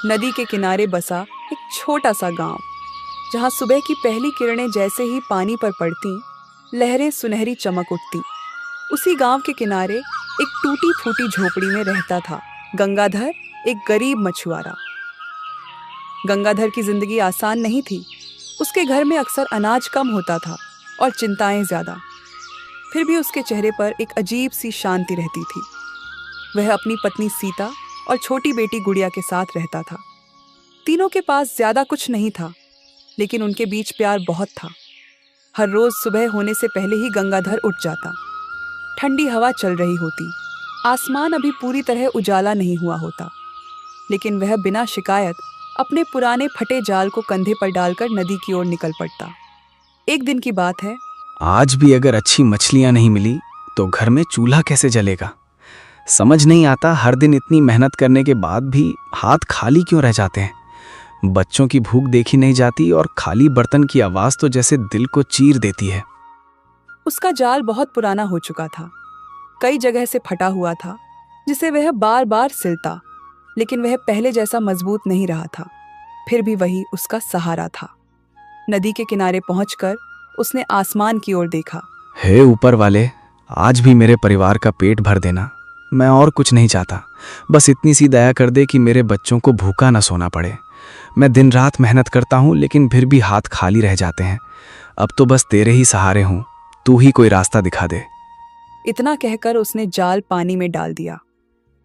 नदी के किनारे बसा एक छोटा सा गांव, जहां सुबह की पहली किरणें जैसे ही पानी पर पड़ती, लहरें सुनहरी चमक उठती। उसी गांव के किनारे एक टूटी फूटी झोपड़ी में रहता था गंगाधर, एक गरीब मछुआरा। गंगाधर की जिंदगी आसान नहीं थी। उसके घर में अक्सर अनाज कम होता था और चिंताएं ज्यादा। फिर भी उसके चेहरे पर एक अजीब सी शांति रहती थी। वह अपनी पत्नी सीता और छोटी बेटी गुड़िया के साथ रहता था। तीनों के पास ज्यादा कुछ नहीं था, लेकिन उनके बीच प्यार बहुत था। हर रोज सुबह होने से पहले ही गंगाधर उठ जाता। ठंडी हवा चल रही होती, आसमान अभी पूरी तरह उजाला नहीं हुआ होता, लेकिन वह बिना शिकायत अपने पुराने फटे जाल को कंधे पर डालकर नदी की ओर निकल पड़ता। एक दिन की बात है। आज भी अगर अच्छी मछलियां नहीं मिली तो घर में चूल्हा कैसे जलेगा। समझ नहीं आता, हर दिन इतनी मेहनत करने के बाद भी हाथ खाली क्यों रह जाते हैं। बच्चों की भूख देखी नहीं जाती और खाली बर्तन की आवाज तो जैसे दिल को चीर देती है। उसका जाल बहुत पुराना हो चुका था, कई जगह से फटा हुआ था, जिसे वह बार बार सिलता, लेकिन वह पहले जैसा मजबूत नहीं रहा था। फिर भी वही उसका सहारा था। नदी के किनारे पहुंचकर उसने आसमान की ओर देखा। हे ऊपर वाले, आज भी मेरे परिवार का पेट भर देना। मैं और कुछ नहीं चाहता, बस इतनी सी दया कर दे कि मेरे बच्चों को भूखा न सोना पड़े। मैं दिन रात मेहनत करता हूँ, लेकिन फिर भी हाथ खाली रह जाते हैं। अब तो बस तेरे ही सहारे हूँ, तू ही कोई रास्ता दिखा दे। इतना कहकर उसने जाल पानी में डाल दिया।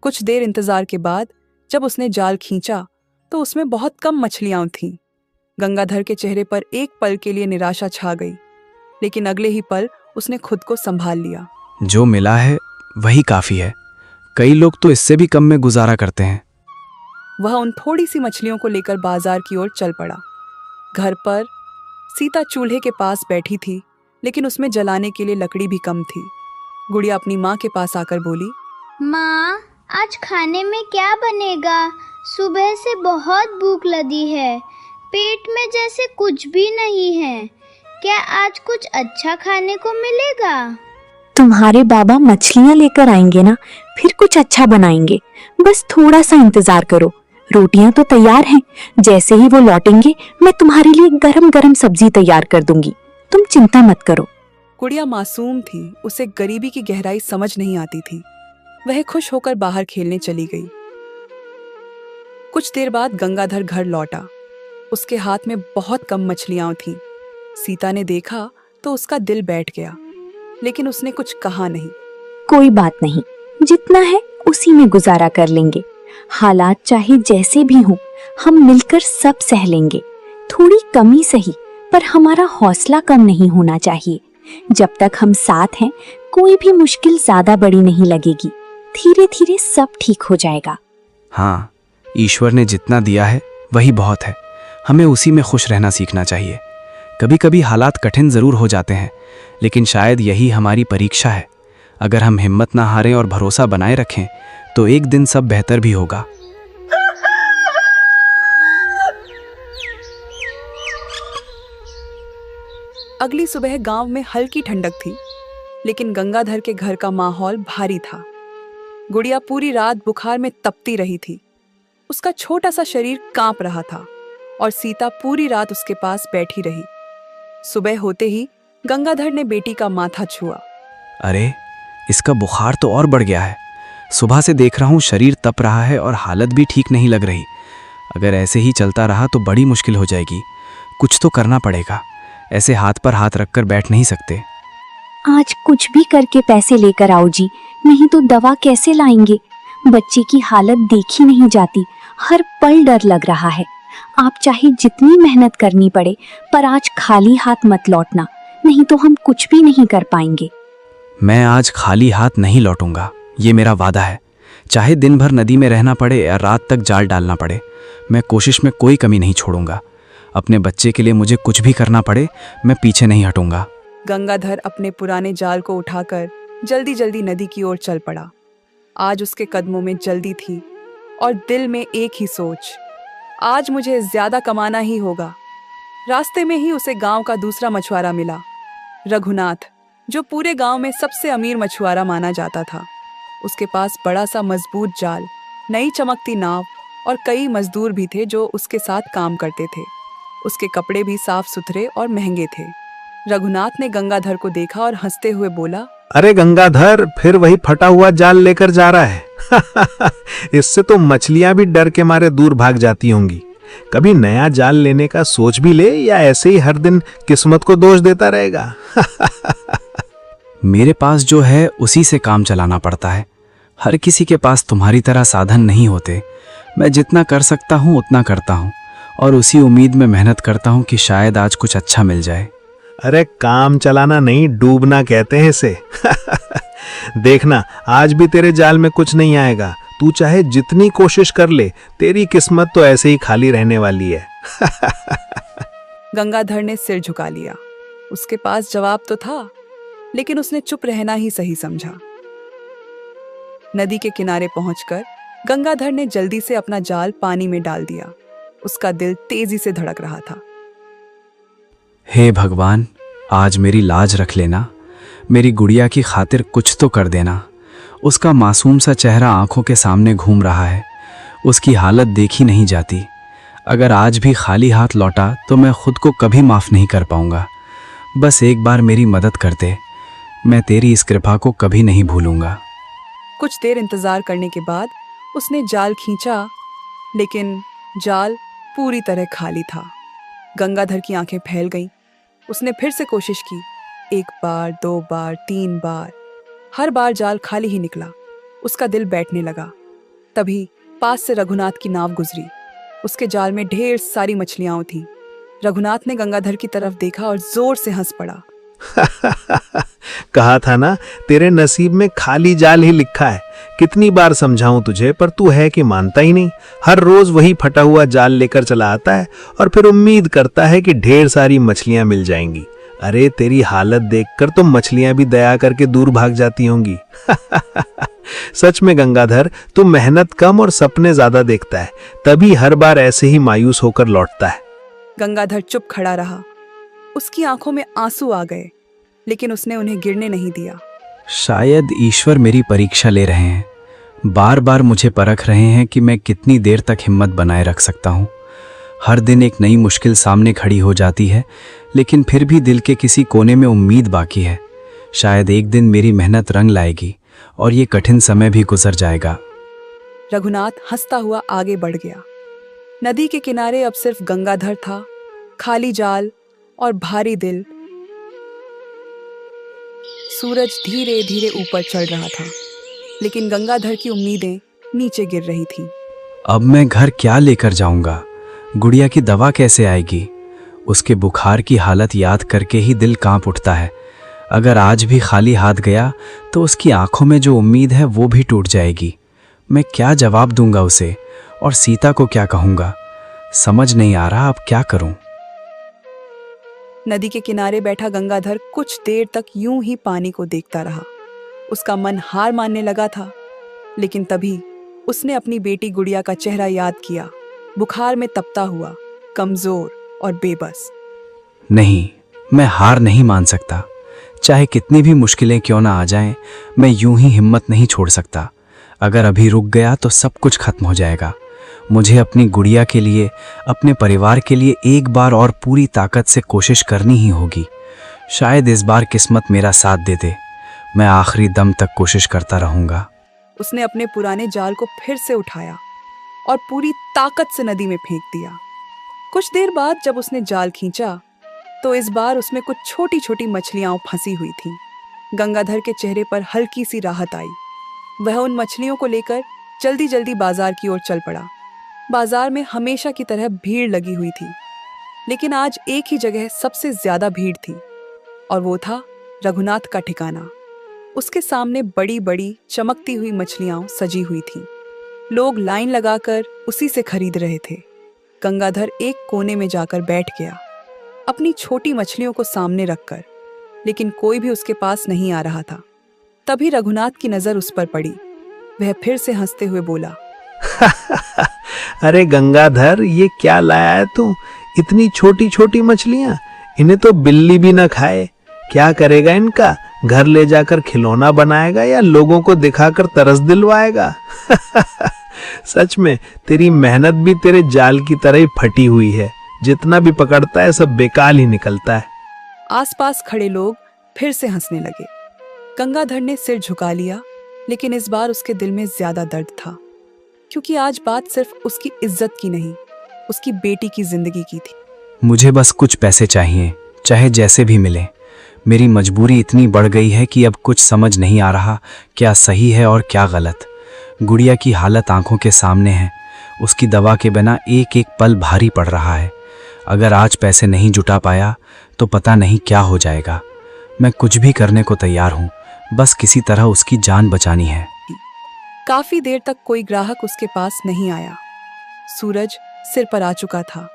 कुछ देर इंतजार के बाद जब उसने जाल खींचा तो उसमें बहुत कम मछलियां थीं। गंगाधर के चेहरे पर एक पल के लिए निराशा छा गई, लेकिन अगले ही पल उसने खुद को संभाल लिया। जो मिला है वही काफी है, कई लोग तो इससे भी कम में गुजारा करते हैं। वह उन थोड़ी सी मछलियों को लेकर बाजार की ओर चल पड़ा। घर पर सीता चूल्हे के पास बैठी थी, लेकिन उसमें जलाने के लिए लकड़ी भी कम थी। गुड़िया अपनी माँ के पास आकर बोली, माँ, आज खाने में क्या बनेगा? सुबह से बहुत भूख लगी है, पेट में जैसे कुछ भी नहीं है। क्या आज कुछ अच्छा खाने को मिलेगा? तुम्हारे बाबा मछलियाँ लेकर आएंगे ना, फिर कुछ अच्छा बनाएंगे। बस थोड़ा सा इंतजार करो। रोटियां तो तैयार हैं, जैसे ही वो लौटेंगे मैं तुम्हारे लिए गरम गरम सब्जी तैयार कर दूंगी। तुम चिंता मत करो। गुड़िया मासूम थी, उसे गरीबी की गहराई समझ नहीं आती थी। वह खुश होकर बाहर खेलने चली गई। कुछ देर बाद गंगाधर घर लौटा। उसके हाथ में बहुत कम मछलियां थीं। सीता ने देखा तो उसका दिल बैठ गया, लेकिन उसने कुछ कहा नहीं। कोई बात नहीं, जितना है उसी में गुजारा कर लेंगे। हालात चाहे जैसे भी हों, हम मिलकर सब सह लेंगे। थोड़ी कमी सही, पर हमारा हौसला कम नहीं होना चाहिए। जब तक हम साथ हैं, कोई भी मुश्किल ज्यादा बड़ी नहीं लगेगी। धीरे धीरे सब ठीक हो जाएगा। हाँ, ईश्वर ने जितना दिया है वही बहुत है। हमें उसी में खुश रहना सीखना चाहिए। कभी कभी हालात कठिन जरूर हो जाते हैं, लेकिन शायद यही हमारी परीक्षा है। अगर हम हिम्मत ना हारें और भरोसा बनाए रखें तो एक दिन सब बेहतर भी होगा। अगली सुबह गांव में हल्की ठंडक थी, लेकिन गंगाधर के घर का माहौल भारी था। गुड़िया पूरी रात बुखार में तपती रही थी। उसका छोटा सा शरीर कांप रहा था और सीता पूरी रात उसके पास बैठी रही। सुबह होते ही गंगाधर ने बेटी का माथा छुआ। अरे, इसका बुखार तो और बढ़ गया है। सुबह से देख रहा हूँ शरीर तप रहा है और हालत भी ठीक नहीं लग रही। अगर ऐसे ही चलता रहा तो बड़ी मुश्किल हो जाएगी। कुछ तो करना पड़ेगा। ऐसे हाथ पर हाथ रखकर बैठ नहीं सकते। आज कुछ भी करके पैसे लेकर आओ जी, नहीं तो दवा कैसे लाएंगे। बच्चे की हालत देखी नहीं जाती, हर पल डर लग रहा है। आप चाहे जितनी मेहनत करनी पड़े, पर आज खाली हाथ मत लौटना, नहीं तो हम कुछ भी नहीं कर पाएंगे। मैं आज खाली हाथ नहीं लौटूंगा, ये मेरा वादा है। चाहे दिन भर नदी में रहना पड़े या रात तक जाल डालना पड़े, मैं कोशिश में कोई कमी नहीं छोड़ूंगा। अपने बच्चे के लिए मुझे कुछ भी करना पड़े, मैं पीछे नहीं हटूंगा। गंगाधर अपने पुराने जाल को उठाकर जल्दी जल्दी नदी की ओर चल पड़ा। आज उसके कदमों में जल्दी थी और दिल में एक ही सोच, आज मुझे ज्यादा कमाना ही होगा। रास्ते में ही उसे गांव का दूसरा मछुआरा मिला, रघुनाथ, जो पूरे गांव में सबसे अमीर मछुआरा माना जाता था। उसके पास बड़ा सा मजबूत जाल, नई चमकती नाव और कई मजदूर भी थे जो उसके साथ काम करते थे। उसके कपड़े भी साफ सुथरे और महंगे थे। रघुनाथ ने गंगाधर को देखा और हंसते हुए बोला, अरे गंगाधर, फिर वही फटा हुआ जाल लेकर जा रहा है। इससे तो मछलियां भी डर के मारे दूर भाग जाती होंगी। कभी नया जाल लेने का सोच भी ले, या ऐसे ही हर दिन किस्मत को दोष देता रहेगा? मेरे पास जो है उसी से काम चलाना पड़ता है। हर किसी के पास तुम्हारी तरह साधन नहीं होते। मैं जितना कर सकता हूँ उतना करता हूँ, और उसी उम्मीद में मेहनत करता हूँ कि शायद आज कुछ अच्छा मिल जाए। अरे काम चलाना नहीं, डूबना कहते हैं इसे। देखना, आज भी तेरे जाल में कुछ नहीं आएगा। तू चाहे जितनी कोशिश कर ले, तेरी किस्मत तो ऐसे ही खाली रहने वाली है। गंगाधर ने सिर झुका लिया। उसके पास जवाब तो था, लेकिन उसने चुप रहना ही सही समझा। नदी के किनारे पहुंचकर गंगाधर ने जल्दी से अपना जाल पानी में डाल दिया। उसका दिल तेजी से धड़क रहा था। हे भगवान, आज मेरी लाज रख लेना। मेरी गुड़िया की खातिर कुछ तो कर देना। उसका मासूम सा चेहरा आंखों के सामने घूम रहा है। उसकी हालत देखी नहीं जाती। अगर आज भी खाली हाथ लौटा तो मैं खुद को कभी माफ नहीं कर पाऊंगा। बस एक बार मेरी मदद कर दे। मैं तेरी इस कृपा को कभी नहीं भूलूंगा। कुछ देर इंतजार करने के बाद उसने जाल खींचा, लेकिन जाल पूरी तरह खाली था। गंगाधर की आंखें फैल गईं। उसने फिर से कोशिश की। 1 बार, 2 बार, 3 बार। हर बार जाल खाली ही निकला। उसका दिल बैठने लगा। तभी पास से रघुनाथ की नाव गुजरी। उसके जाल में ढेर सारी मछलियां थीं। रघुनाथ ने गंगाधर की तरफ देखा और जोर से हंस पड़ा। कहा था ना, तेरे नसीब में खाली जाल ही लिखा है। कितनी बार समझाऊं तुझे, पर तू है कि मानता ही नहीं। हर रोज वही फटा हुआ जाल लेकर चला आता है और फिर उम्मीद करता है कि ढेर सारी मछलियां मिल जाएंगी। अरे तेरी हालत देखकर तो मछलियां भी दया करके दूर भाग जाती होंगी। सच में गंगाधर, तू मेहनत कम और सपने ज्यादा देखता है, तभी हर बार ऐसे ही मायूस होकर लौटता है। गंगाधर चुप खड़ा रहा। उसकी आंखों में आंसू आ गए, लेकिन उसने उन्हें गिरने नहीं दिया। शायद ईश्वर मेरी परीक्षा ले रहे हैं। बार बार मुझे परख रहे हैं कि मैं कितनी देर तक हिम्मत बनाए रख सकता हूँ। हर दिन एक नई मुश्किल सामने खड़ी हो जाती है, लेकिन फिर भी दिल के किसी कोने में उम्मीद बाकी है। शायद एक दिन मेरी मेहनत रंग लाएगी और ये कठिन समय भी गुजर जाएगा। रघुनाथ हंसता हुआ आगे बढ़ गया। नदी के किनारे अब सिर्फ गंगाधर था, खाली जाल और भारी दिल। सूरज धीरे धीरे ऊपर चढ़ रहा था, लेकिन गंगाधर की उम्मीदें नीचे गिर रही थीं। अब मैं घर क्या लेकर जाऊंगा? गुड़िया की दवा कैसे आएगी? उसके बुखार की हालत याद करके ही दिल कांप उठता है। अगर आज भी खाली हाथ गया तो उसकी आंखों में जो उम्मीद है वो भी टूट जाएगी। मैं क्या जवाब दूंगा उसे, और सीता को क्या कहूंगा? समझ नहीं आ रहा अब क्या करूं। नदी के किनारे बैठा गंगाधर कुछ देर तक यूं ही पानी को देखता रहा। उसका मन हार मानने लगा था, लेकिन तभी उसने अपनी बेटी गुड़िया का चेहरा याद किया, बुखार में तपता हुआ, कमजोर और बेबस। नहीं, मैं हार नहीं मान सकता। चाहे कितनी भी मुश्किलें क्यों ना आ जाएं, मैं यूं ही हिम्मत नहीं छोड़ सकता। अगर अभी रुक गया तो सब कुछ खत्म हो जाएगा। मुझे अपनी गुड़िया के लिए, अपने परिवार के लिए एक बार और पूरी ताकत से कोशिश करनी ही होगी। शायद इस बार किस्मत मेरा साथ दे दे। मैं आखिरी दम तक कोशिश करता रहूंगा। उसने अपने पुराने जाल को फिर से उठाया और पूरी ताकत से नदी में फेंक दिया। कुछ देर बाद जब उसने जाल खींचा तो इस बार उसमें कुछ छोटी छोटी मछलियां फंसी हुई थीं। गंगाधर के चेहरे पर हल्की सी राहत आई। वह उन मछलियों को लेकर जल्दी जल्दी बाजार की ओर चल पड़ा। बाजार में हमेशा की तरह भीड़ लगी हुई थी, लेकिन आज एक ही जगह सबसे ज्यादा भीड़ थी, और वो था रघुनाथ का ठिकाना। उसके सामने बड़ी बड़ी चमकती हुई मछलियां सजी हुई थीं। लोग लाइन लगाकर उसी से खरीद रहे थे। गंगाधर एक कोने में जाकर बैठ गया, अपनी छोटी मछलियों को सामने रखकर, लेकिन कोई भी उसके पास नहीं आ रहा था। तभी रघुनाथ की नजर उस पर पड़ी। वह फिर से हंसते हुए बोला, अरे गंगाधर, ये क्या लाया है तू? इतनी छोटी छोटी मछलियां, इन्हें तो बिल्ली भी न खाए। क्या करेगा इनका? घर ले जाकर खिलौना बनाएगा या लोगों को दिखाकर तरस दिलवाएगा? सच में तेरी मेहनत भी तेरे जाल की तरह ही फटी हुई है। जितना भी पकड़ता है सब बेकार ही निकलता है। आसपास खड़े लोग फिर से हंसने लगे। गंगाधर ने सिर झुका लिया, लेकिन इस बार उसके दिल में ज्यादा दर्द था, क्योंकि आज बात सिर्फ उसकी इज्जत की नहीं, उसकी बेटी की जिंदगी की थी। मुझे बस कुछ पैसे चाहिए, चाहे जैसे भी मिले। मेरी मजबूरी इतनी बढ़ गई है कि अब कुछ समझ नहीं आ रहा क्या सही है और क्या गलत। गुड़िया की हालत आंखों के सामने है। उसकी दवा के बिना एक एक पल भारी पड़ रहा है। अगर आज पैसे नहीं जुटा पाया तो पता नहीं क्या हो जाएगा। मैं कुछ भी करने को तैयार हूँ, बस किसी तरह उसकी जान बचानी है। काफी देर तक कोई ग्राहक उसके पास नहीं आया। सूरज सिर पर आ चुका था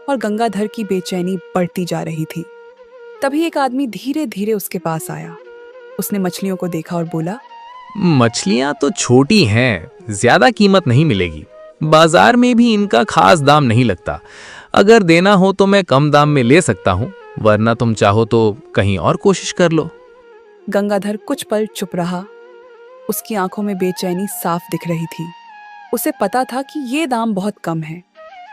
और गंगाधर की बेचैनी बढ़ती जा रही थी। तभी एक आदमी धीरे धीरे उसके पास आया। उसने मछलियों को देखा और बोला, मछलियां तो छोटी हैं, ज्यादा कीमत नहीं मिलेगी। बाजार में भी इनका खास दाम नहीं लगता। अगर देना हो तो मैं कम दाम में ले सकता हूँ, वरना तुम चाहो तो कहीं और कोशिश कर लो। गंगाधर कुछ पल चुप रहा। उसकी आंखों में बेचैनी साफ दिख रही थी। उसे पता था कि ये दाम बहुत कम है,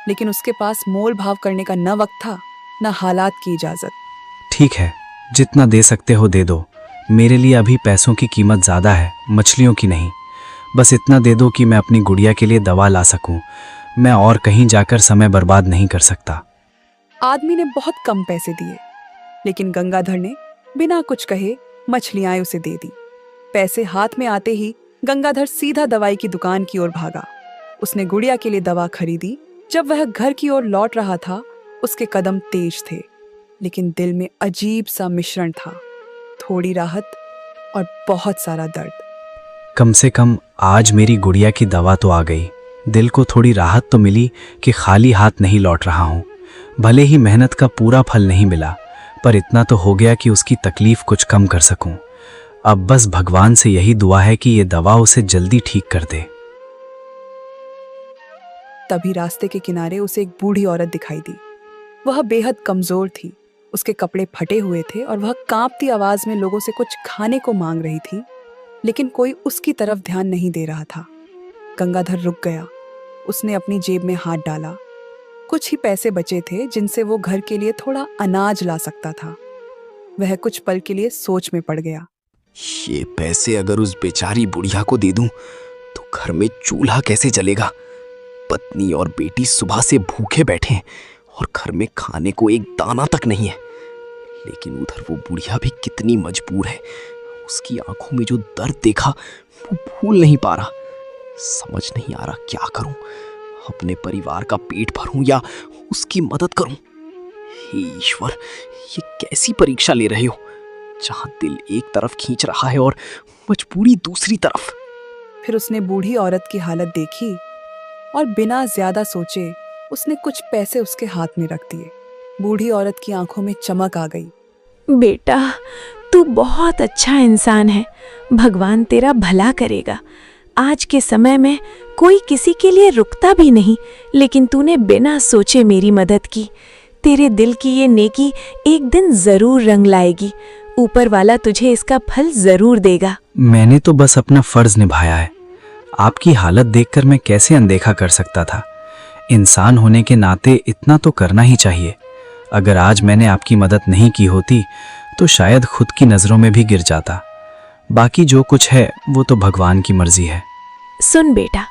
लेकिन उसके पास मोल भाव करने का न वक्त था, न हालात की इजाजत। ठीक है, जितना दे सकते हो दे दो। मेरे लिए अभी पैसों की कीमत ज़्यादा है, मछलियों की नहीं। बस इतना दे दो कि मैं अपनी गुड़िया के लिए दवा ला सकूं। मैं और कहीं जाकर समय बर्बाद नहीं कर सकता। आदमी ने बहुत कम पैसे दिए, लेकिन गंगाधर ने बिना कुछ कहे मछलियां उसे दे दी। पैसे हाथ में आते ही गंगाधर सीधा दवाई की दुकान की ओर भागा। उसने गुड़िया के लिए दवा खरीदी। जब वह घर की ओर लौट रहा था, उसके कदम तेज थे, लेकिन दिल में अजीब सा मिश्रण था, थोड़ी राहत और बहुत सारा दर्द। कम से कम आज मेरी गुड़िया की दवा तो आ गई। दिल को थोड़ी राहत तो मिली कि खाली हाथ नहीं लौट रहा हूँ। भले ही मेहनत का पूरा फल नहीं मिला, पर इतना तो हो गया कि उसकी तकलीफ कुछ कम कर सकूं। अब बस भगवान से यही दुआ है कि ये दवा उसे जल्दी ठीक कर दे। तभी रास्ते के किनारे उसे एक बूढ़ी औरत दिखाई दी। वह बेहद कमजोर थी। उसके कपड़े फटे हुए थे और वह कांपती आवाज में लोगों से कुछ खाने को मांग रही थी, लेकिन कोई उसकी तरफ ध्यान नहीं दे रहा था। गंगाधर रुक गया। उसने अपनी जेब में हाथ डाला। कुछ ही पैसे बचे थे जिनसे वो घर के लिए थोड़ा अनाज ला सकता था। वह कुछ पल के लिए सोच में पड़ गया। ये पैसे अगर उस बेचारी बुढ़िया को दे दूं तो घर में चूल्हा कैसे जलेगा। पत्नी और बेटी सुबह से भूखे बैठे हैं और घर में खाने को एक दाना तक नहीं है। लेकिन उधर वो बुढ़िया भी कितनी मजबूर है। उसकी आंखों में जो दर्द देखा वो भूल नहीं पा रहा। समझ नहीं आ रहा क्या करूं। अपने परिवार का पेट भरूं या उसकी मदद करूं। हे ईश्वर, ये कैसी परीक्षा ले रहे हो, जहां दिल एक तरफ खींच रहा है और मजबूरी दूसरी तरफ। फिर उसने बूढ़ी औरत की हालत देखी और बिना ज्यादा सोचे उसने कुछ पैसे उसके हाथ में रख दिए। बूढ़ी औरत की आंखों में चमक आ गई। बेटा, तू बहुत अच्छा इंसान है। भगवान तेरा भला करेगा। आज के समय में कोई किसी के लिए रुकता भी नहीं, लेकिन तूने बिना सोचे मेरी मदद की। तेरे दिल की ये नेकी एक दिन जरूर रंग लाएगी। ऊपर वाला तुझे इसका फल जरूर देगा। मैंने तो बस अपना फर्ज निभाया है। आपकी हालत देखकर मैं कैसे अनदेखा कर सकता था। इंसान होने के नाते इतना तो करना ही चाहिए। अगर आज मैंने आपकी मदद नहीं की होती तो शायद खुद की नज़रों में भी गिर जाता। बाकी जो कुछ है वो तो भगवान की मर्जी है। सुन बेटा,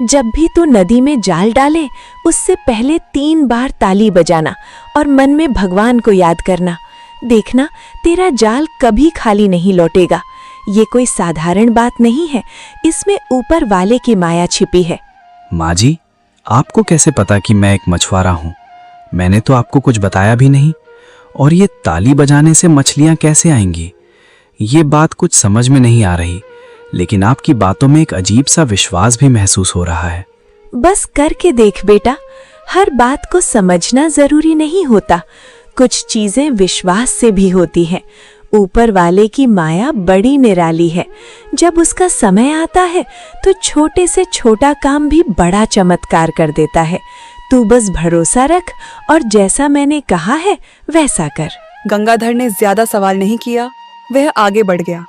जब भी तू नदी में जाल डाले उससे पहले 3 बार ताली बजाना और मन में भगवान को याद करना। देखना, तेरा जाल कभी खाली नहीं लौटेगा। ये कोई साधारण बात नहीं है, इसमें ऊपर वाले की माया छिपी है। माँ जी, आपको कैसे पता कि मैं एक मछुआरा हूँ? मैंने तो आपको कुछ बताया भी नहीं। और ये ताली बजाने से मछलियाँ कैसे आएंगी? ये बात कुछ समझ में नहीं आ रही, लेकिन आपकी बातों में एक अजीब सा विश्वास भी महसूस हो रहा है। बस करके देख बेटा, हर बात को समझना जरूरी नहीं होता। कुछ चीजें विश्वास से भी होती हैं। ऊपर वाले की माया बड़ी निराली है। जब उसका समय आता है तो छोटे से छोटा काम भी बड़ा चमत्कार कर देता है। तू बस भरोसा रख और जैसा मैंने कहा है वैसा कर। गंगाधर ने ज्यादा सवाल नहीं किया। वह आगे बढ़ गया।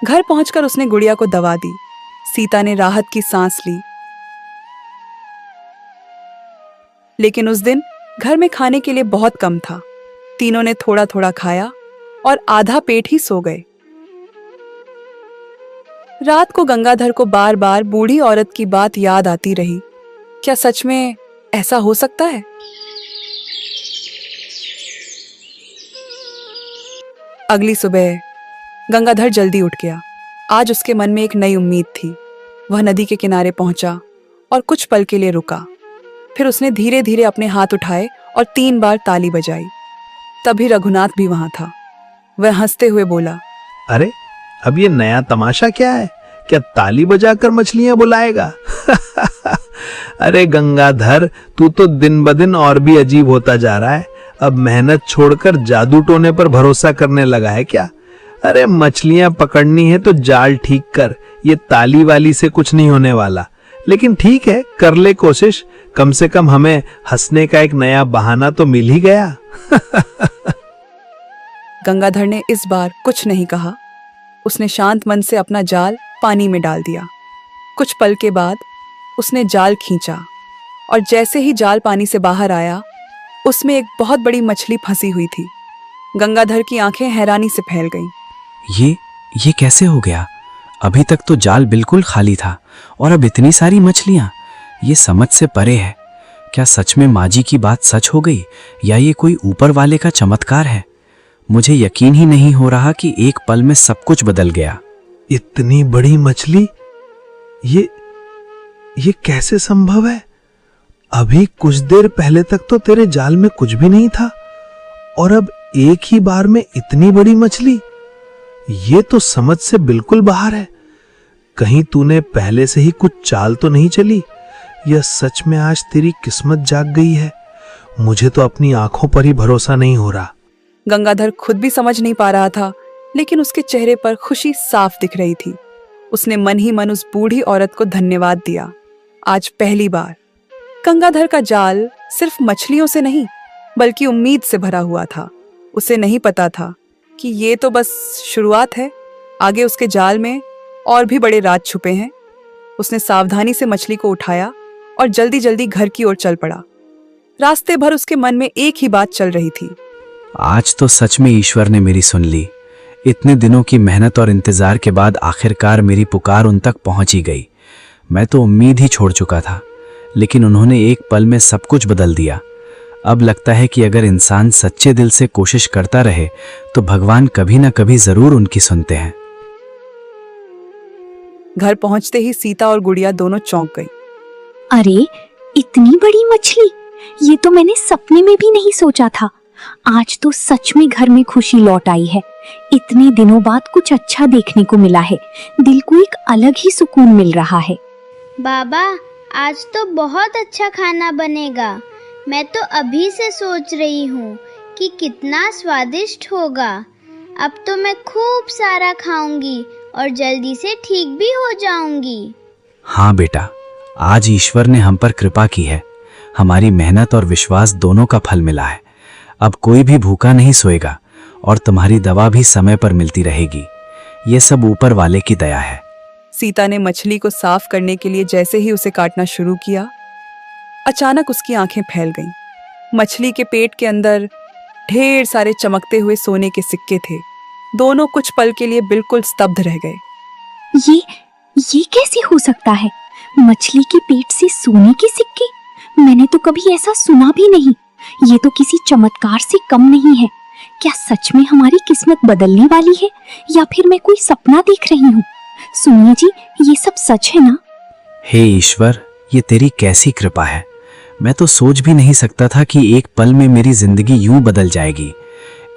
घर पहुंचकर उसने गुड़िया को दवा दी। सीता ने राहत की सांस ली। लेकिन उस दिन घर में खाने के लिए बहुत कम था। तीनों ने थोड़ा थोड़ा खाया और आधा पेट ही सो गए। रात को गंगाधर को बार बार बूढ़ी औरत की बात याद आती रही। क्या सच में ऐसा हो सकता है? अगली सुबह गंगाधर जल्दी उठ गया। आज उसके मन में एक नई उम्मीद थी। वह नदी के किनारे पहुंचा और कुछ पल के लिए रुका। फिर उसने धीरे धीरे अपने हाथ उठाए और 3 बार ताली बजाई। तभी रघुनाथ भी वहां था। वह हंसते हुए बोला, अरे अब ये नया तमाशा क्या है? क्या ताली बजाकर मछलियां बुलाएगा? अरे गंगाधर, तू तो दिन ब दिन और भी अजीब होता जा रहा है। अब मेहनत छोड़कर जादू टोने पर भरोसा करने लगा है क्या? अरे मछलियां पकड़नी है तो जाल ठीक कर, ये ताली वाली से कुछ नहीं होने वाला। लेकिन ठीक है, कर ले कोशिश, कम से कम हमें हंसने का एक नया बहाना तो मिल ही गया। गंगाधर ने इस बार कुछ नहीं कहा। उसने शांत मन से अपना जाल पानी में डाल दिया। कुछ पल के बाद उसने जाल खींचा और जैसे ही जाल पानी से बाहर आया, उसमें एक बहुत बड़ी मछली फंसी हुई थी। गंगाधर की आंखें हैरानी से फैल गईं। ये कैसे हो गया? अभी तक तो जाल बिल्कुल खाली था और अब इतनी सारी मछलियां। ये समझ से परे है। क्या सच में माँ जी की बात सच हो गई या ये कोई ऊपर वाले का चमत्कार है? मुझे यकीन ही नहीं हो रहा कि एक पल में सब कुछ बदल गया। इतनी बड़ी मछली, ये कैसे संभव है? अभी कुछ देर पहले तक तो तेरे जाल में कुछ भी नहीं था और अब एक ही बार में इतनी बड़ी मछली। ये तो समझ से बिल्कुल बाहर है। कहीं तूने पहले से ही कुछ चाल तो नहीं चली? यह सच में आज तेरी किस्मत जाग गई है। मुझे तो अपनी आंखों पर ही भरोसा नहीं हो रहा। गंगाधर खुद भी समझ नहीं पा रहा था, लेकिन उसके चेहरे पर खुशी साफ दिख रही थी। उसने मन ही मन उस बूढ़ी औरत को धन्यवाद दिया। आज पहली बार गंगाधर का जाल सिर्फ मछलियों से नहीं बल्कि उम्मीद से भरा हुआ था। उसे नहीं पता था कि ये तो बस शुरुआत है। आगे उसके जाल में और भी बड़े राज छुपे हैं। उसने सावधानी से मछली को उठाया और जल्दी जल्दी घर की ओर चल पड़ा। रास्ते भर उसके मन में एक ही बात चल रही थी। आज तो सच में ईश्वर ने मेरी सुन ली। इतने दिनों की मेहनत और इंतजार के बाद आखिरकार मेरी पुकार उन तक पहुंच ही गई। मैं तो उम्मीद ही छोड़ चुका था, लेकिन उन्होंने एक पल में सब कुछ बदल दिया। अब लगता है कि अगर इंसान सच्चे दिल से कोशिश करता रहे तो भगवान कभी ना कभी जरूर उनकी सुनते हैं। घर पहुंचते ही सीता और गुड़िया दोनों चौंक गई। अरे इतनी बड़ी मछली, ये तो मैंने सपने में भी नहीं सोचा था। आज तो सच में घर में खुशी लौट आई है। इतने दिनों बाद कुछ अच्छा देखने को मिला है। दिल को एक अलग ही सुकून मिल रहा है। बाबा, आज तो बहुत अच्छा खाना बनेगा। मैं तो अभी से सोच रही हूँ कि कितना स्वादिष्ट होगा। अब तो मैं खूब सारा खाऊंगी और जल्दी से ठीक भी हो जाऊंगी। हाँ बेटा, आज ईश्वर ने हम पर कृपा की है। हमारी मेहनत और विश्वास दोनों का फल मिला है। अब कोई भी भूखा नहीं सोएगा और तुम्हारी दवा भी समय पर मिलती रहेगी। ये सब ऊपर वाले की दया है। सीता ने मछली को साफ करने के लिए जैसे ही उसे काटना शुरू किया, अचानक उसकी आंखें फैल गईं। मछली के पेट के अंदर ढेर सारे चमकते हुए सोने के सिक्के थे। दोनों कुछ पल के लिए बिल्कुल स्तब्ध रह गए। ये कैसे हो सकता है? मछली के पेट से सोने के सिक्के? मैंने तो कभी ऐसा सुना भी नहीं। ये तो किसी चमत्कार से कम नहीं है। क्या सच में हमारी किस्मत बदलने वाली है या फिर मैं कोई सपना देख रही हूँ? सुनिए जी, ये सब सच है ना? हे ईश्वर, ये तेरी कैसी कृपा है। मैं तो सोच भी नहीं सकता था कि एक पल में मेरी जिंदगी यूं बदल जाएगी।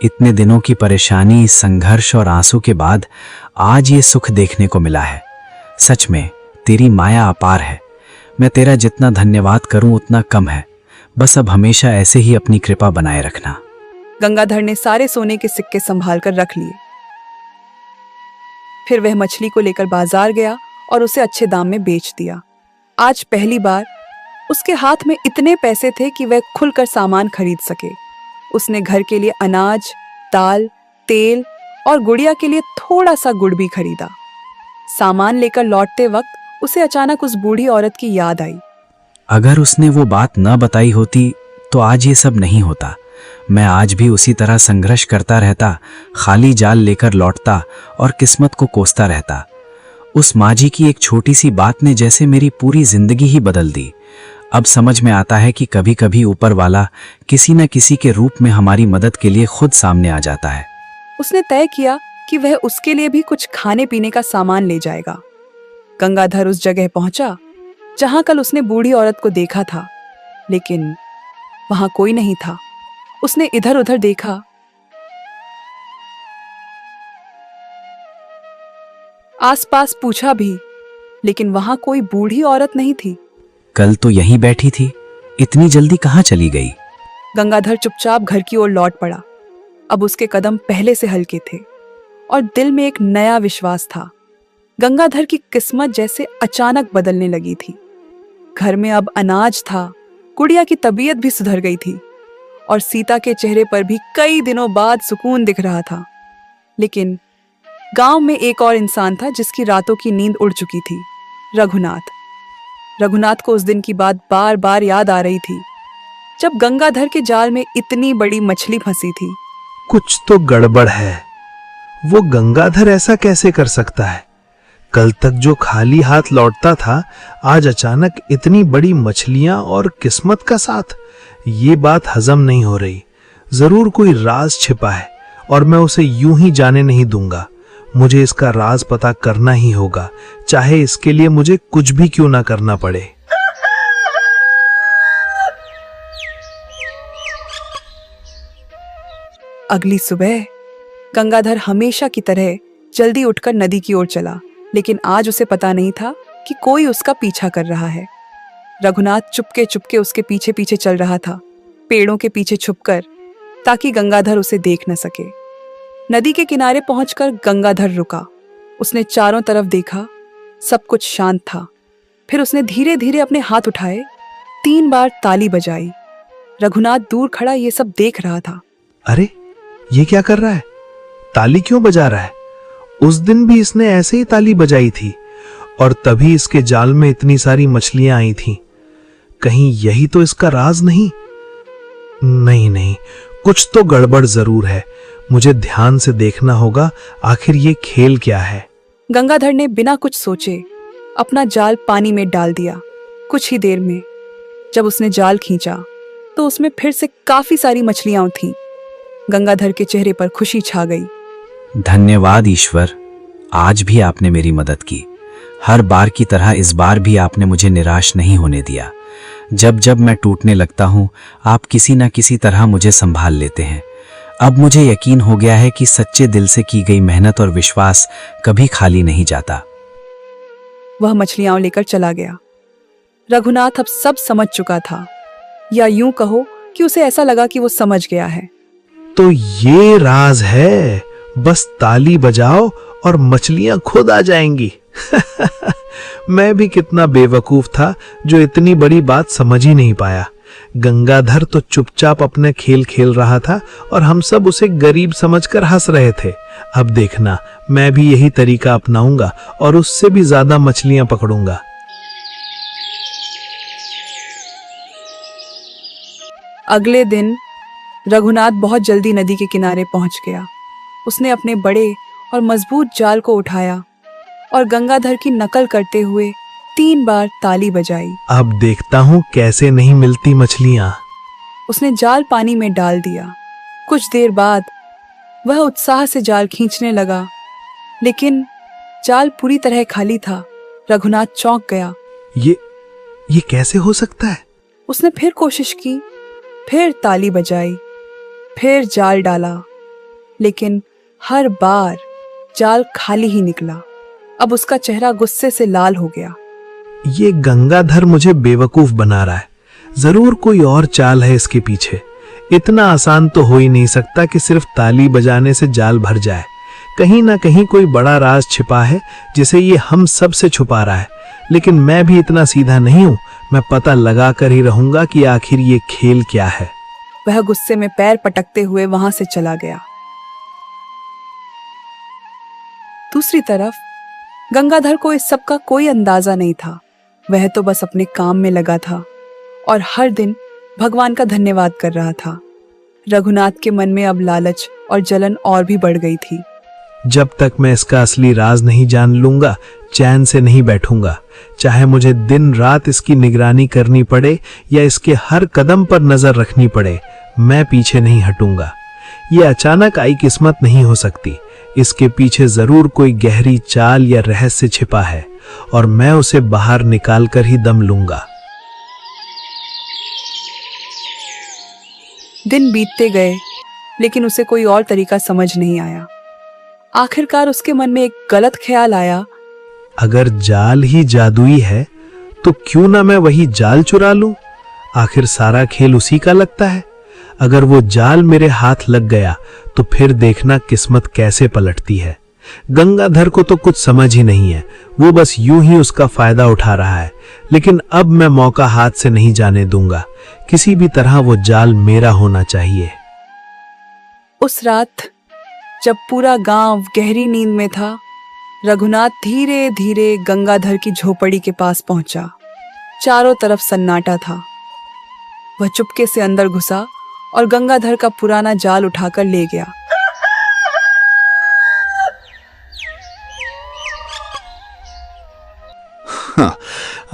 इतने दिनों की परेशानी, संघर्ष और आंसू के बाद आज ये सुख देखने को मिला है। सच में तेरी माया अपार है। मैं तेरा जितना धन्यवाद करूं उतना कम है। बस अब हमेशा ऐसे ही अपनी कृपा बनाए रखना। गंगाधर ने सारे सोने के सिक्के संभाल कर रख लिए। फिर वह मछली को लेकर बाजार गया और उसे अच्छे दाम में बेच दिया। आज पहली बार उसके हाथ में इतने पैसे थे कि वह खुलकर सामान खरीद सके। उसने घर के लिए अनाज, दाल, तेल और गुड़िया के लिए थोड़ा सा गुड़ भी खरीदा। सामान लेकर लौटते वक्त उसे अचानक उस बूढ़ी औरत की याद आई। अगर उसने वो बात न बताई होती तो आज ये सब नहीं होता। मैं आज भी उसी तरह संघर्ष करता रहता, खाली जाल लेकर लौटता और किस्मत को कोसता रहता। उस माजी की एक छोटी सी बात ने जैसे मेरी पूरी जिंदगी ही बदल दी। अब समझ में आता है कि कभी कभी ऊपर वाला किसी न किसी के रूप में हमारी मदद के लिए खुद सामने आ जाता है। उसने तय किया कि वह उसके लिए भी कुछ खाने पीने का सामान ले जाएगा। गंगाधर उस जगह पहुंचा जहां कल उसने बूढ़ी औरत को देखा था, लेकिन वहां कोई नहीं था। उसने इधर उधर देखा, आसपास पूछा भी, लेकिन वहां कोई बूढ़ी औरत नहीं थी। कल तो यहीं बैठी थी, इतनी जल्दी कहाँ चली गई? गंगाधर चुपचाप घर की ओर लौट पड़ा। अब उसके कदम पहले से हल्के थे और दिल में एक नया विश्वास था। गंगाधर की किस्मत जैसे अचानक बदलने लगी थी। घर में अब अनाज था, गुड़िया की तबीयत भी सुधर गई थी और सीता के चेहरे पर भी कई दिनों बाद सुकून दिख रहा था। लेकिन गांव में एक और इंसान था जिसकी रातों की नींद उड़ चुकी थी, रघुनाथ। रघुनाथ को उस दिन की बात बार बार याद आ रही थी, जब गंगाधर के जाल में इतनी बड़ी मछली फंसी थी। कुछ तो गड़बड़ है। वो गंगाधर ऐसा कैसे कर सकता है? कल तक जो खाली हाथ लौटता था, आज अचानक इतनी बड़ी मछलियां और किस्मत का साथ। ये बात हजम नहीं हो रही। जरूर कोई राज छिपा है और मैं उसे यूं ही जाने नहीं दूंगा। मुझे इसका राज पता करना ही होगा, चाहे इसके लिए मुझे कुछ भी क्यों ना करना पड़े। अगली सुबह गंगाधर हमेशा की तरह जल्दी उठकर नदी की ओर चला, लेकिन आज उसे पता नहीं था कि कोई उसका पीछा कर रहा है। रघुनाथ चुपके चुपके उसके पीछे पीछे चल रहा था, पेड़ों के पीछे छुपकर, ताकि गंगाधर उसे देख न सके। नदी के किनारे पहुंचकर गंगाधर रुका। उसने चारों तरफ देखा, सब कुछ शांत था। फिर उसने धीरे धीरे अपने हाथ उठाए, 3 बार ताली बजाई। रघुनाथ दूर खड़ा ये सब देख रहा था। अरे, ये क्या कर रहा है? ताली क्यों बजा रहा है? उस दिन भी इसने ऐसे ही ताली बजाई थी और तभी इसके जाल में इतनी सारी मछलियां आई थीं। कहीं यही तो इसका राज नहीं? नहीं, कुछ तो गड़बड़ जरूर है। मुझे ध्यान से देखना होगा, आखिर ये खेल क्या है। गंगाधर ने बिना कुछ सोचे अपना जाल पानी में डाल दिया। कुछ ही देर में जब उसने जाल खींचा तो उसमें फिर से काफी सारी मछलियां थीं। गंगाधर के चेहरे पर खुशी छा गई। धन्यवाद ईश्वर, आज भी आपने मेरी मदद की। हर बार की तरह इस बार भी आपने मुझे निराश नहीं होने दिया। जब जब मैं टूटने लगता हूँ, आप किसी न किसी तरह मुझे संभाल लेते हैं। अब मुझे यकीन हो गया है कि सच्चे दिल से की गई मेहनत और विश्वास कभी खाली नहीं जाता। वह मछलियां लेकर चला गया। रघुनाथ अब सब समझ चुका था, या यूं कहो कि उसे ऐसा लगा कि वो समझ गया है। तो ये राज है, बस ताली बजाओ और मछलियां खुद आ जाएंगी। मैं भी कितना बेवकूफ था जो इतनी बड़ी बात समझ ही नहीं पाया। गंगाधर तो चुपचाप अपने खेल खेल रहा था और हम सब उसे गरीब समझकर हंस रहे थे। अब देखना, मैं भी यही तरीका अपनाऊंगा और उससे भी ज्यादा मछलियां पकड़ूंगा। अगले दिन रघुनाथ बहुत जल्दी नदी के किनारे पहुंच गया। उसने अपने बड़े और मजबूत जाल को उठाया और गंगाधर की नकल करते हुए 3 बार ताली बजाई। अब देखता हूँ कैसे नहीं मिलती मछलियां। उसने जाल पानी में डाल दिया। कुछ देर बाद वह उत्साह से जाल खींचने लगा, लेकिन जाल पूरी तरह खाली था। रघुनाथ चौंक गया। ये कैसे हो सकता है? उसने फिर कोशिश की, फिर ताली बजाई, फिर जाल डाला, लेकिन हर बार जाल खाली ही निकला। अब उसका चेहरा गुस्से से लाल हो गया। ये गंगाधर मुझे बेवकूफ बना रहा है। जरूर कोई और चाल है इसके पीछे। इतना आसान तो हो ही नहीं सकता कि सिर्फ ताली बजाने से जाल भर जाए। कहीं ना कहीं कोई बड़ा राज छिपा है जिसे ये हम सब से छुपा रहा है। लेकिन मैं भी इतना सीधा नहीं हूं। मैं पता लगा कर ही रहूंगा कि आखिर ये खेल क्या है। वह गुस्से में पैर पटकते हुए वहां से चला गया। दूसरी तरफ गंगाधर को इस सब का कोई अंदाजा नहीं था। वह तो बस अपने काम में लगा था और हर दिन भगवान का धन्यवाद कर रहा था। रघुनाथ के मन में अब लालच और जलन और भी बढ़ गई थी। जब तक मैं इसका असली राज नहीं जान लूंगा, चैन से नहीं बैठूंगा। चाहे मुझे दिन रात इसकी निगरानी करनी पड़े या इसके हर कदम पर नजर रखनी पड़े, मैं पीछे नहीं हटूंगा। ये अचानक आई किस्मत नहीं हो सकती। इसके पीछे जरूर कोई गहरी चाल या रहस्य छिपा है और मैं उसे बाहर निकाल कर ही दम लूंगा। दिन बीतते गए, लेकिन उसे कोई और तरीका समझ नहीं आया। आखिरकार उसके मन में एक गलत ख्याल आया। अगर जाल ही जादुई है तो क्यों ना मैं वही जाल चुरा लूं? आखिर सारा खेल उसी का लगता है। अगर वो जाल मेरे हाथ लग गया तो फिर देखना किस्मत कैसे पलटती है। गंगाधर को तो कुछ समझ ही नहीं है, वो बस यूं ही उसका फायदा उठा रहा है। लेकिन अब मैं मौका हाथ से नहीं जाने दूंगा। किसी भी तरह वो जाल मेरा होना चाहिए। उस रात जब पूरा गांव गहरी नींद में था, रघुनाथ धीरे धीरे गंगाधर की झोपड़ी के पास पहुंचा। चारों तरफ सन्नाटा था। वह चुपके से अंदर घुसा और गंगाधर का पुराना जाल उठाकर ले गया।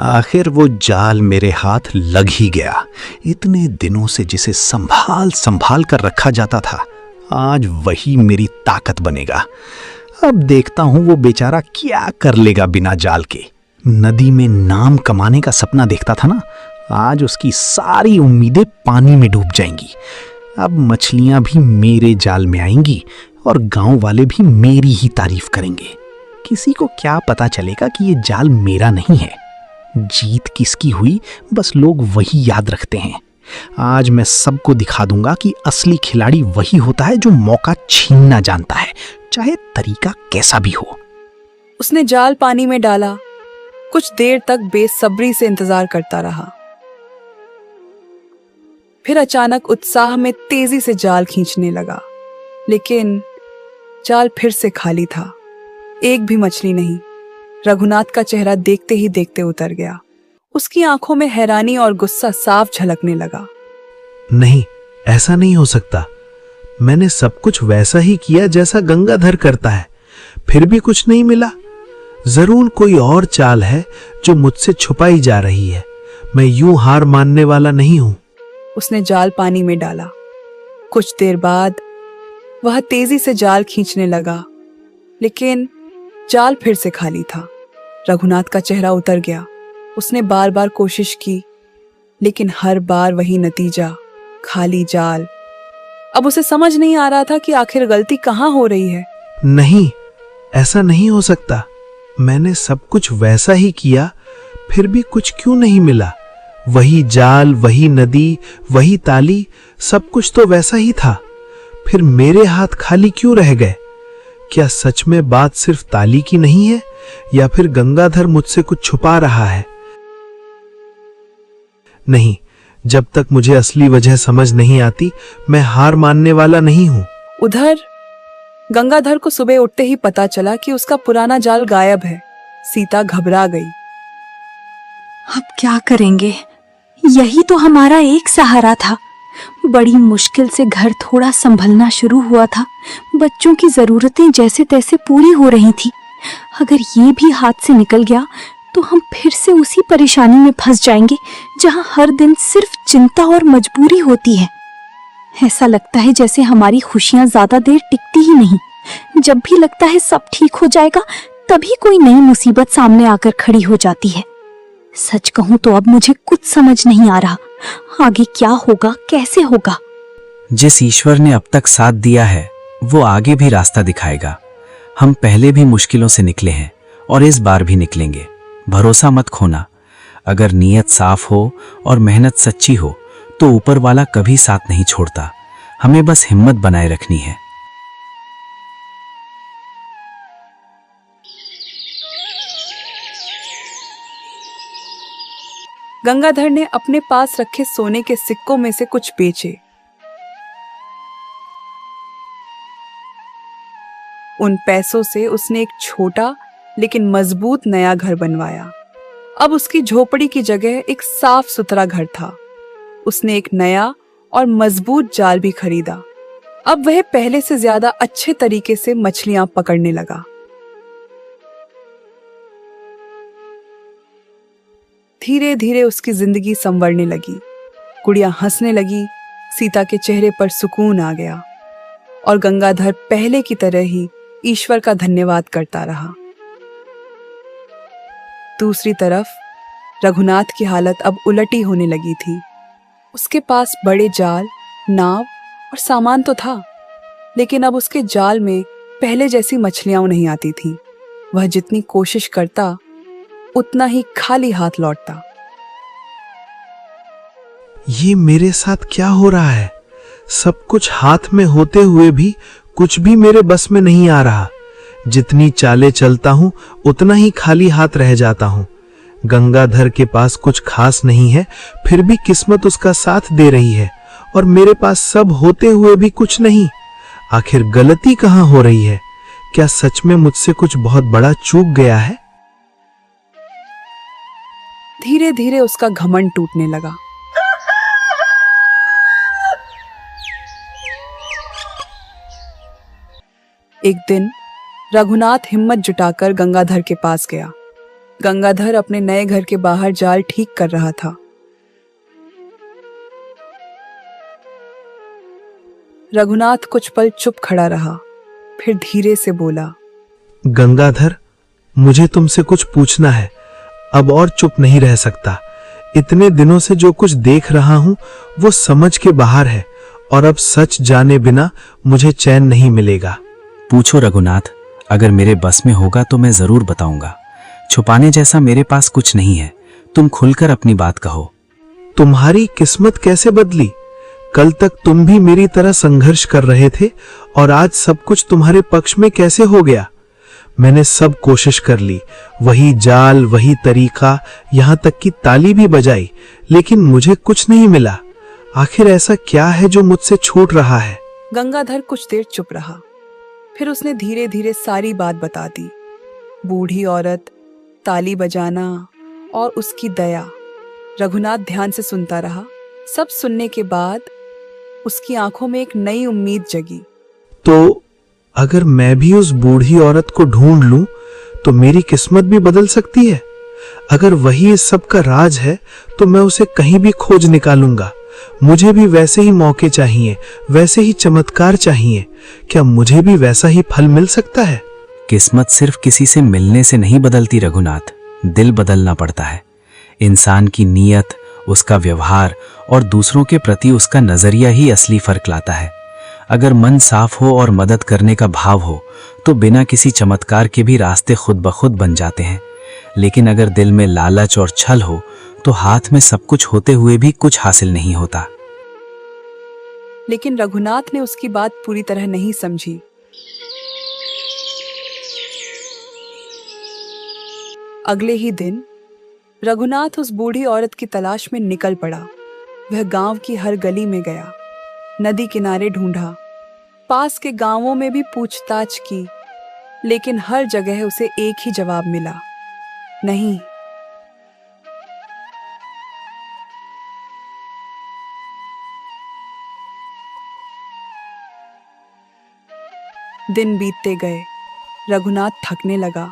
आखिर वो जाल मेरे हाथ लग ही गया। इतने दिनों से जिसे संभाल संभाल कर रखा जाता था, आज वही मेरी ताकत बनेगा। अब देखता हूं वो बेचारा क्या कर लेगा बिना जाल के। नदी में नाम कमाने का सपना देखता था ना, आज उसकी सारी उम्मीदें पानी में डूब जाएंगी। अब मछलियां भी मेरे जाल में आएंगी और गांव वाले भी मेरी ही तारीफ करेंगे। किसी को क्या पता चलेगा कि ये जाल मेरा नहीं है। जीत किसकी हुई बस लोग वही याद रखते हैं। आज मैं सबको दिखा दूंगा कि असली खिलाड़ी वही होता है जो मौका छीनना जानता है, चाहे तरीका कैसा भी हो। उसने जाल पानी में डाला। कुछ देर तक बेसब्री से इंतजार करता रहा। फिर अचानक उत्साह में तेजी से जाल खींचने लगा, लेकिन जाल फिर से खाली था। एक भी मछली नहीं। रघुनाथ का चेहरा देखते ही देखते उतर गया। उसकी आंखों में हैरानी और गुस्सा साफ झलकने लगा। नहीं, ऐसा नहीं हो सकता। मैंने सब कुछ वैसा ही किया जैसा गंगाधर करता है, फिर भी कुछ नहीं मिला। जरूर कोई और चाल है जो मुझसे छुपाई जा रही है। मैं यूं हार मानने वाला नहीं हूं। उसने जाल पानी में डाला। कुछ देर बाद वह तेजी से जाल खींचने लगा, लेकिन जाल फिर से खाली था। रघुनाथ का चेहरा उतर गया। उसने बार बार कोशिश की, लेकिन हर बार वही नतीजा, खाली जाल। अब उसे समझ नहीं आ रहा था कि आखिर गलती कहाँ हो रही है। नहीं, ऐसा नहीं हो सकता। मैंने सब कुछ वैसा ही किया, फिर भी कुछ क्यों नहीं मिला? वही जाल, वही नदी, वही ताली, सब कुछ तो वैसा ही था। फिर मेरे हाथ खाली क्यों रह गए? क्या सच में बात सिर्फ ताली की नहीं है, या फिर गंगाधर मुझसे कुछ छुपा रहा है? नहीं, जब तक मुझे असली वजह समझ नहीं आती, मैं हार मानने वाला नहीं हूं। उधर गंगाधर को सुबह उठते ही पता चला कि उसका पुराना जाल गायब है। सीता घबरा गई। अब क्या करेंगे? यही तो हमारा एक सहारा था। बड़ी मुश्किल से घर थोड़ा संभलना शुरू हुआ था। बच्चों की जरूरतें जैसे तैसे पूरी हो रही थी। अगर ये भी हाथ से निकल गया तो हम फिर से उसी परेशानी में फंस जाएंगे जहां हर दिन सिर्फ चिंता और मजबूरी होती है। ऐसा लगता है जैसे हमारी खुशियां ज्यादा देर टिकती ही नहीं। जब भी लगता है सब ठीक हो जाएगा, तभी कोई नई मुसीबत सामने आकर खड़ी हो जाती है। सच कहूं तो अब मुझे कुछ समझ नहीं आ रहा, आगे क्या होगा, कैसे होगा। जिस ईश्वर ने अब तक साथ दिया है वो आगे भी रास्ता दिखाएगा। हम पहले भी मुश्किलों से निकले हैं और इस बार भी निकलेंगे। भरोसा मत खोना। अगर नीयत साफ हो और मेहनत सच्ची हो तो ऊपर वाला कभी साथ नहीं छोड़ता। हमें बस हिम्मत बनाए रखनी है। गंगाधर ने अपने पास रखे सोने के सिक्कों में से कुछ बेचे। उन पैसों से उसने एक छोटा लेकिन मजबूत नया घर बनवाया। अब उसकी झोपड़ी की जगह एक साफ सुथरा घर था। उसने एक नया और मजबूत जाल भी खरीदा। अब वह पहले से ज्यादा अच्छे तरीके से मछलियां पकड़ने लगा। धीरे धीरे उसकी जिंदगी संवरने लगी। गुड़िया हंसने लगी, सीता के चेहरे पर सुकून आ गया और गंगाधर पहले की तरह ही ईश्वर का धन्यवाद करता रहा। दूसरी तरफ रघुनाथ की हालत अब उलटी होने लगी थी। उसके पास बड़े जाल, नाव और सामान तो था, लेकिन अब उसके जाल में पहले जैसी मछलियां नहीं आती थीं। वह जितनी कोशिश करता उतना ही खाली हाथ लौटता। ये मेरे साथ क्या हो रहा है? सब कुछ हाथ में होते हुए भी कुछ भी मेरे बस में नहीं आ रहा। जितनी चालें चलता हूं उतना ही खाली हाथ रह जाता हूं। गंगाधर के पास कुछ खास नहीं है, फिर भी किस्मत उसका साथ दे रही है और मेरे पास सब होते हुए भी कुछ नहीं। आखिर गलती कहां हो रही है? क्या सच में मुझसे कुछ बहुत बड़ा चूक गया है? धीरे धीरे उसका घमंड टूटने लगा। एक दिन रघुनाथ हिम्मत जुटाकर गंगाधर के पास गया। गंगाधर अपने नए घर के बाहर जाल ठीक कर रहा था। रघुनाथ कुछ पल चुप खड़ा रहा, फिर धीरे से बोला, गंगाधर, मुझे तुमसे कुछ पूछना है। अब और चुप नहीं रह सकता। इतने दिनों से जो कुछ देख रहा हूं वो समझ के बाहर है और अब सच जाने बिना मुझे चैन नहीं मिलेगा। पूछो रघुनाथ, अगर मेरे बस में होगा तो मैं जरूर बताऊंगा। छुपाने जैसा मेरे पास कुछ नहीं है, तुम खुलकर अपनी बात कहो। तुम्हारी किस्मत कैसे बदली? कल तक तुम भी मेरी तरह संघर्ष कर रहे थे और आज सब कुछ तुम्हारे पक्ष में कैसे हो गया? मैंने सब कोशिश कर ली, वही जाल, वही तरीका, यहां तक कि ताली भी बजाई, लेकिन मुझे कुछ नहीं मिला। आखिर ऐसा क्या है जो मुझसे छूट रहा है? गंगाधर कुछ देर चुप रहा, फिर उसने धीरे धीरे सारी बात बता दी। बूढ़ी औरत, ताली बजाना और उसकी दया। रघुनाथ ध्यान से सुनता रहा। सब सुनने के बाद उसकी आंखों में एक नई उम्मीद जगी। तो अगर मैं भी उस बूढ़ी औरत को ढूंढ लूं तो मेरी किस्मत भी बदल सकती है। अगर वही इस सब का राज है तो मैं उसे कहीं भी खोज निकालूंगा। मुझे भी वैसे ही मौके चाहिए, वैसे ही चमत्कार चाहिए। क्या मुझे भी वैसा ही फल मिल सकता है? किस्मत सिर्फ किसी से मिलने से नहीं बदलती रघुनाथ, दिल बदलना पड़ता है। इंसान की नीयत, उसका व्यवहार और दूसरों के प्रति उसका नजरिया ही असली फर्क लाता है। अगर मन साफ हो और मदद करने का भाव हो तो बिना किसी चमत्कार के भी रास्ते खुद ब खुद बन जाते हैं। लेकिन अगर दिल में लालच और छल हो तो हाथ में सब कुछ होते हुए भी कुछ हासिल नहीं होता। लेकिन रघुनाथ ने उसकी बात पूरी तरह नहीं समझी। अगले ही दिन रघुनाथ उस बूढ़ी औरत की तलाश में निकल पड़ा। वह गांव की हर गली में गया, नदी किनारे ढूंढा, पास के गांवों में भी पूछताछ की, लेकिन हर जगह उसे एक ही जवाब मिला, नहीं। दिन बीतते गए, रघुनाथ थकने लगा,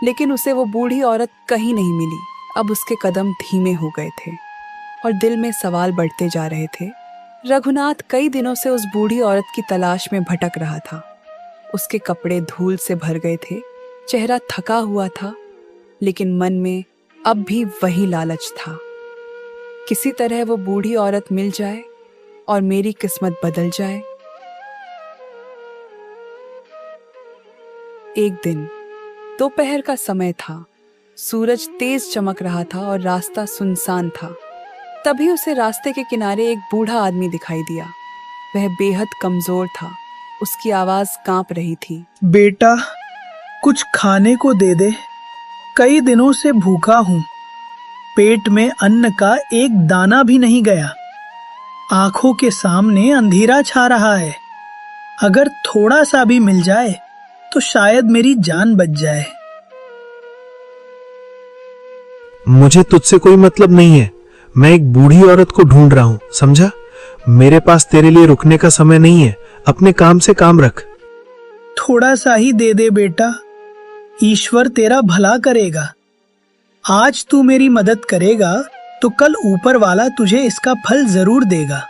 लेकिन उसे वो बूढ़ी औरत कहीं नहीं मिली। अब उसके कदम धीमे हो गए थे और दिल में सवाल बढ़ते जा रहे थे। रघुनाथ कई दिनों से उस बूढ़ी औरत की तलाश में भटक रहा था। उसके कपड़े धूल से भर गए थे, चेहरा थका हुआ था, लेकिन मन में अब भी वही लालच था। किसी तरह वो बूढ़ी औरत मिल जाए और मेरी किस्मत बदल जाए। एक दिन दोपहर का समय था, सूरज तेज चमक रहा था और रास्ता सुनसान था। तभी उसे रास्ते के किनारे एक बूढ़ा आदमी दिखाई दिया। वह बेहद कमजोर था, उसकी आवाज कांप रही थी। बेटा, कुछ खाने को दे दे, कई दिनों से भूखा हूँ। पेट में अन्न का एक दाना भी नहीं गया। आंखों के सामने अंधेरा छा रहा है। अगर थोड़ा सा भी मिल जाए तो शायद मेरी जान बच जाए। मुझे तुझसे कोई मतलब नहीं है। मैं एक बूढ़ी औरत को ढूंढ रहा हूं, समझा? मेरे पास तेरे लिए रुकने का समय नहीं है। अपने काम से काम रख। थोड़ा सा ही दे दे बेटा, ईश्वर तेरा भला करेगा। आज तू मेरी मदद करेगा तो कल ऊपर वाला तुझे इसका फल जरूर देगा।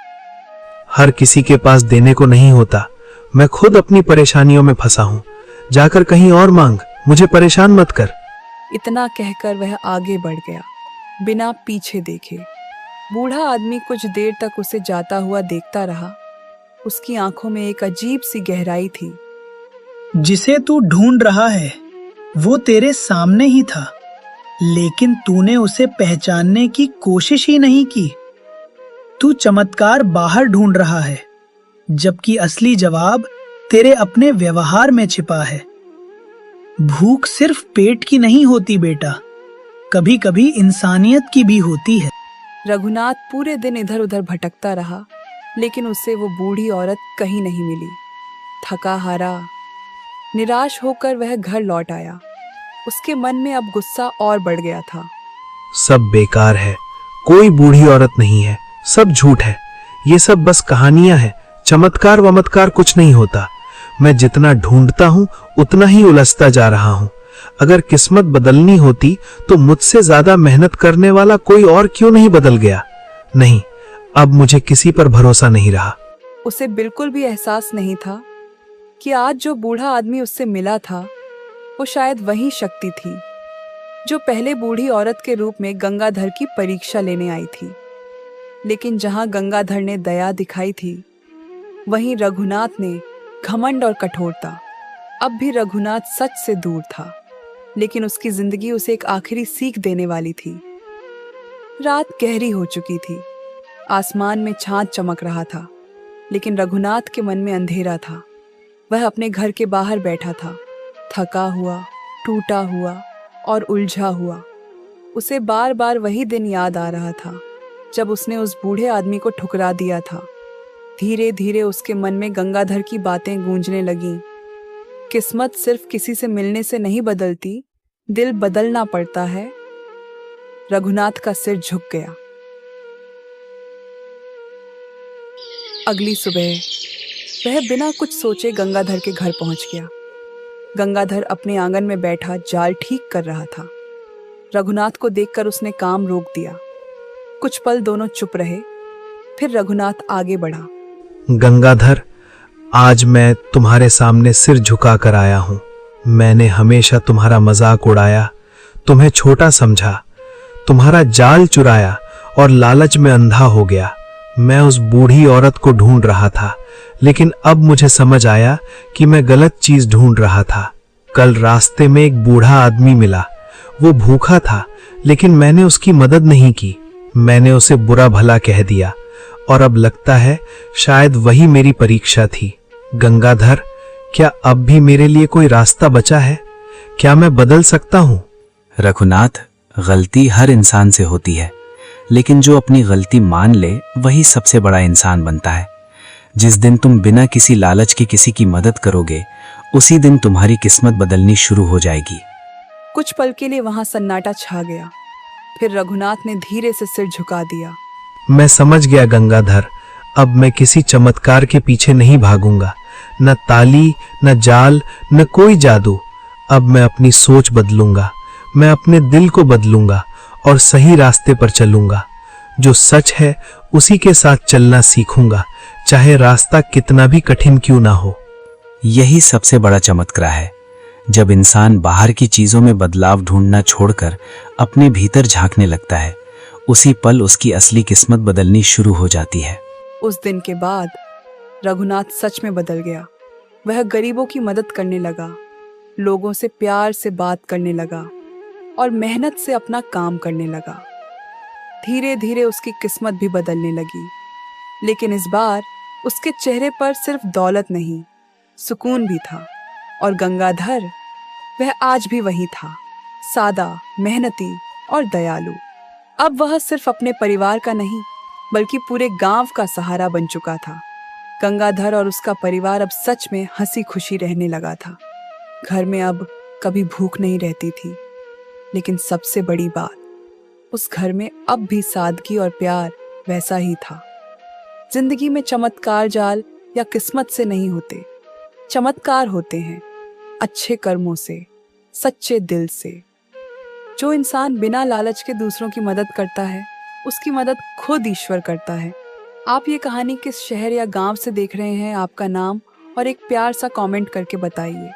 हर किसी के पास देने को नहीं होता। मैं खुद अपनी परेशानियों में फंसा हूं। जाकर कहीं और मांग, मुझे परेशान मत कर। इतना कहकर वह आगे बढ़ गया, बिना पीछे देखे। बूढ़ा आदमी कुछ देर तक उसे जाता हुआ देखता रहा। उसकी आंखों में एक अजीब सी गहराई थी। जिसे तू ढूंढ रहा है वो तेरे सामने ही था, लेकिन तूने उसे पहचानने की कोशिश ही नहीं की। तू चमत्कार बाहर ढूंढ रहा है, जबकि असली जवाब तेरे अपने व्यवहार में छिपा है। भूख सिर्फ पेट की नहीं होती बेटा, कभी कभी इंसानियत की भी होती है। रघुनाथ पूरे दिन इधर उधर भटकता रहा, लेकिन उसे वो बूढ़ी औरत कहीं नहीं मिली। थका हारा, निराश होकर वह घर लौट आया। उसके मन में अब गुस्सा और बढ़ गया था। सब बेकार है, कोई बूढ़ी औरत नहीं है, सब झूठ है। ये सब बस कहानियां हैं, चमत्कार वमत्कार कुछ नहीं होता। मैं जितना ढूंढता हूं उतना ही उलझता जा रहा हूं। अगर किस्मत बदलनी होती तो मुझसे ज्यादा मेहनत करने वाला कोई और क्यों नहीं बदल गया। नहीं, अब मुझे किसी पर भरोसा नहीं रहा। उसे बिल्कुल भी एहसास नहीं था कि आज जो बूढ़ा आदमी उससे मिला था वो शायद वही शक्ति थी जो पहले बूढ़ी औरत के रूप में गंगाधर की परीक्षा लेने आई थी। लेकिन जहां गंगाधर ने दया दिखाई थी, वहीं रघुनाथ ने घमंड और कठोरता। अब भी रघुनाथ सच से दूर था, लेकिन उसकी जिंदगी उसे एक आखिरी सीख देने वाली थी। रात गहरी हो चुकी थी, आसमान में चांद चमक रहा था, लेकिन रघुनाथ के मन में अंधेरा था। वह अपने घर के बाहर बैठा था, थका हुआ, टूटा हुआ और उलझा हुआ। उसे बार बार वही दिन याद आ रहा था जब उसने उस बूढ़े आदमी को ठुकरा दिया था। धीरे धीरे उसके मन में गंगाधर की बातें गूंजने लगीं। किस्मत सिर्फ किसी से मिलने से नहीं बदलती, दिल बदलना पड़ता है। रघुनाथ का सिर झुक गया। अगली सुबह वह बिना कुछ सोचे गंगाधर के घर पहुंच गया। गंगाधर अपने आंगन में बैठा जाल ठीक कर रहा था। रघुनाथ को देखकर उसने काम रोक दिया। कुछ पल दोनों चुप रहे, फिर रघुनाथ आगे बढ़ा। गंगाधर, आज मैं तुम्हारे सामने सिर झुका कर आया हूं। मैंने हमेशा तुम्हारा मजाक उड़ाया, तुम्हें छोटा समझा, तुम्हारा जाल चुराया और लालच में अंधा हो गया। मैं उस बूढ़ी औरत को ढूंढ रहा था, लेकिन अब मुझे समझ आया कि मैं गलत चीज ढूंढ रहा था। कल रास्ते में एक बूढ़ा आदमी मिला। वो भूखा था, लेकिन मैंने उसकी मदद नहीं की। मैंने उसे बुरा भला कह दिया, और अब लगता है शायद वही मेरी परीक्षा थी। गंगाधर, क्या अब भी मेरे लिए कोई रास्ता बचा है? क्या मैं बदल सकता हूं? रघुनाथ, गलती हर इंसान से होती है, लेकिन जो अपनी गलती मान ले वही सबसे बड़ा इंसान बनता है। जिस दिन तुम बिना किसी लालच के किसी की मदद करोगे, उसी दिन तुम्हारी किस्मत बदलनी शुरू हो जाएगी। कुछ पल के लिए वहां सन्नाटा छा गया। फिर रघुनाथ ने धीरे से सिर झुका दिया। मैं समझ गया गंगाधर, अब मैं किसी चमत्कार के पीछे नहीं भागूंगा। न ताली, न जाल, न कोई जादू। अब मैं अपनी सोच बदलूंगा। मैं अपने दिल को बदलूंगा और सही रास्ते पर चलूंगा। जो सच है उसी के साथ चलना सीखूंगा, चाहे रास्ता कितना भी कठिन क्यों ना हो। यही सबसे बड़ा चमत्कार है, जब इंसान बाहर की चीजों में बदलाव ढूंढना छोड़कर अपने भीतर झांकने लगता है, उसी पल उसकी असली किस्मत बदलनी शुरू हो जाती है। उस दिन के बाद रघुनाथ सच में बदल गया। वह गरीबों की मदद करने लगा, लोगों से प्यार से बात करने लगा और मेहनत से अपना काम करने लगा। धीरे धीरे उसकी किस्मत भी बदलने लगी, लेकिन इस बार उसके चेहरे पर सिर्फ दौलत नहीं, सुकून भी था। और गंगाधर, वह आज भी वही था, सादा, मेहनती और दयालु। अब वह सिर्फ अपने परिवार का नहीं, बल्कि पूरे गांव का सहारा बन चुका था। गंगाधर और उसका परिवार अब सच में हंसी खुशी रहने लगा था। घर में अब कभी भूख नहीं रहती थी, लेकिन सबसे बड़ी बात, उस घर में अब भी सादगी और प्यार वैसा ही था। जिंदगी में चमत्कार जाल या किस्मत से नहीं होते, चमत्कार होते हैं अच्छे कर्मों से, सच्चे दिल से। जो इंसान बिना लालच के दूसरों की मदद करता है, उसकी मदद खुद ईश्वर करता है। आप ये कहानी किस शहर या गांव से देख रहे हैं, आपका नाम और एक प्यार सा कमेंट करके बताइए।